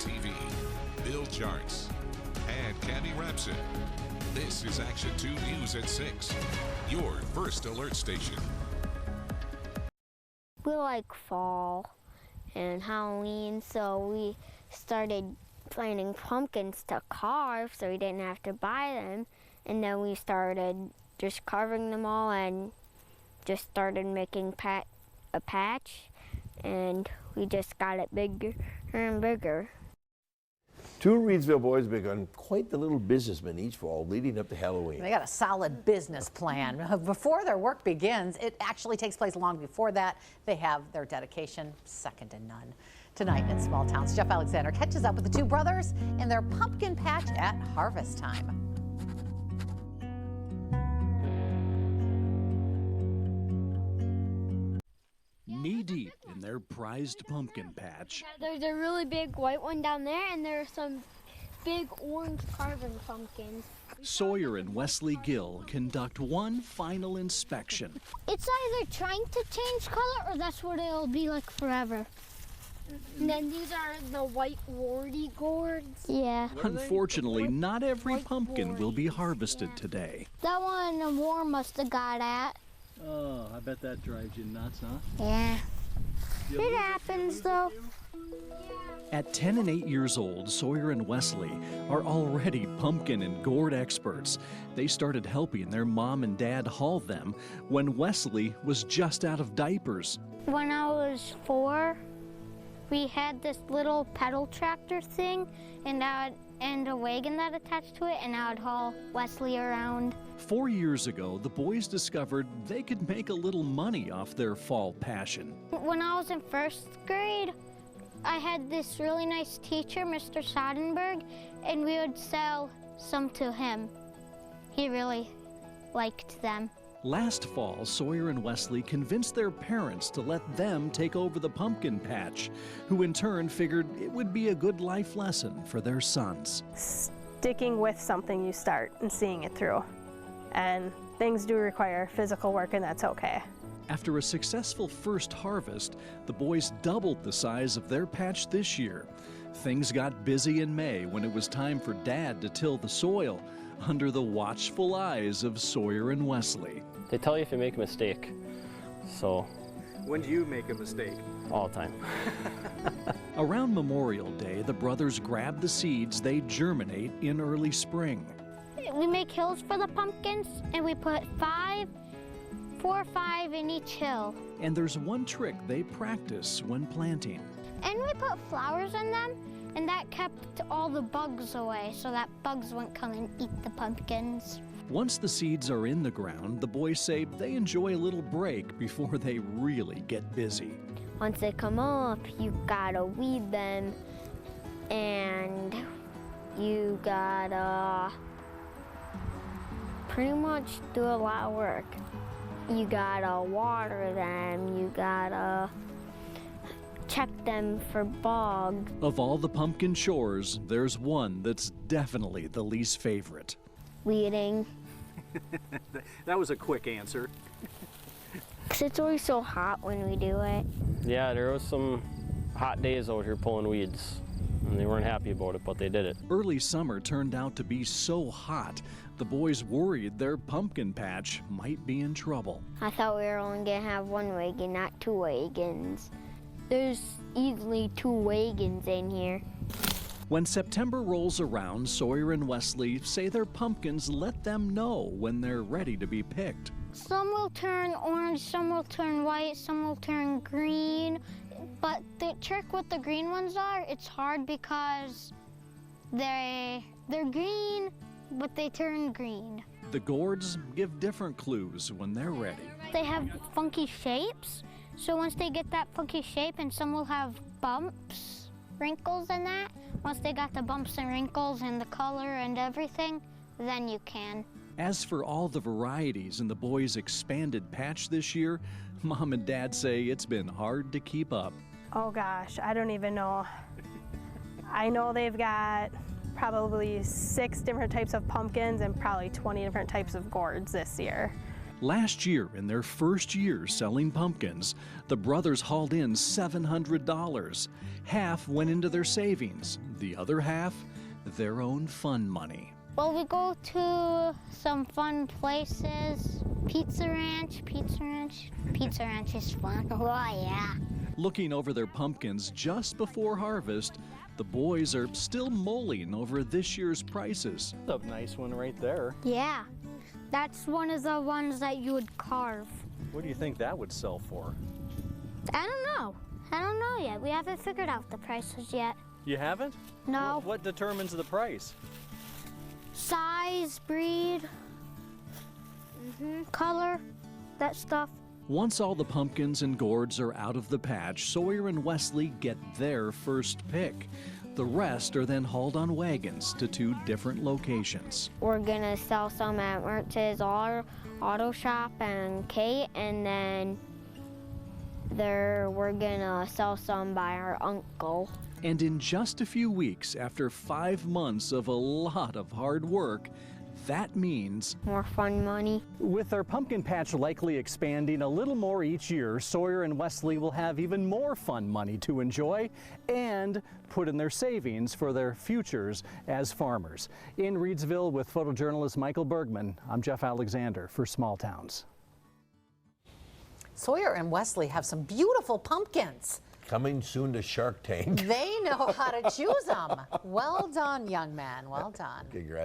TV, Bill Jarts, and Candy Rapson. This is Action 2 News at 6, your first alert station. We like fall and Halloween, so we started finding pumpkins to carve so we didn't have to buy them. And then we started just carving them all and just started making a patch, and we just got it bigger and bigger. Two Reedsville boys have begun quite the little businessmen each fall leading up to Halloween. They got a solid business plan. Before their work begins, it actually takes place long before that. They have their dedication second to none. Tonight in Small Towns, Jeff Alexander catches up with the two brothers in their pumpkin patch at harvest time. Knee-deep in their prized pumpkin patch. There's a really big white one down there, and there are some big orange carving pumpkins. Sawyer and Wesley Gill conduct one final inspection. It's either trying to change color or that's what it'll be like forever. And then these are the white warty gourds. Yeah. Unfortunately, not every pumpkin will be harvested today. That one War must have got at. Oh, I bet that drives you nuts, huh? Yeah. It happens though. At 10 and 8 years old, Sawyer and Wesley are already pumpkin and gourd experts. They started helping their mom and dad haul them when Wesley was just out of diapers. When I was 4, we had this little pedal tractor thing and a wagon that attached to it, and I would haul Wesley around. 4 years ago, the boys discovered they could make a little money off their fall passion. When I was in 1st grade, I had this really nice teacher, Mr. Sodenberg, and we would sell some to him. He really liked them. Last fall, Sawyer and Wesley convinced their parents to let them take over the pumpkin patch, who in turn figured it would be a good life lesson for their sons. Sticking with something you start and seeing it through. And things do require physical work, and that's okay. After a successful first harvest, the boys doubled the size of their patch this year. Things got busy in May when it was time for Dad to till the soil under the watchful eyes of Sawyer and Wesley. They tell you if you make a mistake, so. When do you make a mistake? All the time. Around Memorial Day, the brothers grab the seeds they germinate in early spring. We make hills for the pumpkins, and we put 4 or 5 in each hill. And there's one trick they practice when planting. And we put flowers in them, and that kept all the bugs away so that bugs wouldn't come and eat the pumpkins. Once the seeds are in the ground, the boys say they enjoy a little break before they really get busy. Once they come up, you gotta weed them, and you gotta pretty much do a lot of work. You gotta water them, you gotta check them for bugs. Of all the pumpkin chores, there's one that's definitely the least favorite. Weeding. That was a quick answer. 'Cause it's always so hot when we do it. Yeah, there was some hot days out here pulling weeds, and they weren't happy about it, but they did it. Early summer turned out to be so hot, the boys worried their pumpkin patch might be in trouble. I thought we were only gonna have 1 wagon, not 2 wagons. There's easily 2 wagons in here. When September rolls around, Sawyer and Wesley say their pumpkins let them know when they're ready to be picked. Some will turn orange, some will turn white, some will turn green. But the trick with the green ones it's hard because they're green, but they turn green. The gourds give different clues when they're ready. They have funky shapes, so once they get that funky shape, and some will have bumps, wrinkles in that, once they got the bumps and wrinkles and the color and everything, then you can. As for all the varieties in the boys' expanded patch this year, Mom and Dad say it's been hard to keep up. Oh gosh, I don't even know. I know they've got probably 6 different types of pumpkins and probably 20 different types of gourds this year. Last year, in their first year selling pumpkins, the brothers hauled in $700. Half went into their savings, the other half, their own fun money. Well, we go to some fun places. Pizza Ranch is fun. Oh, yeah. Looking over their pumpkins just before harvest, the boys are still mulling over this year's prices. A nice one right there. Yeah, that's one of the ones that you would carve. What do you think that would sell for? I don't know yet. We haven't figured out the prices yet. You haven't? No. What determines the price? Size, breed, color, that stuff. Once all the pumpkins and gourds are out of the patch, Sawyer and Wesley get their first pick. The rest are then hauled on wagons to 2 different locations. We're gonna sell some at Mertz's Auto Shop and Kate, and then we're gonna sell some by our uncle. And in just a few weeks, after 5 months of a lot of hard work, that means More fun money. With their pumpkin patch likely expanding a little more each year, Sawyer and Wesley will have even more fun money to enjoy and put in their savings for their futures as farmers. In Reidsville with photojournalist Michael Bergman, I'm Jeff Alexander for Small Towns. Sawyer and Wesley have some beautiful pumpkins. Coming soon to Shark Tank. They know how to choose them. Well done, young man. Well done. Congrats.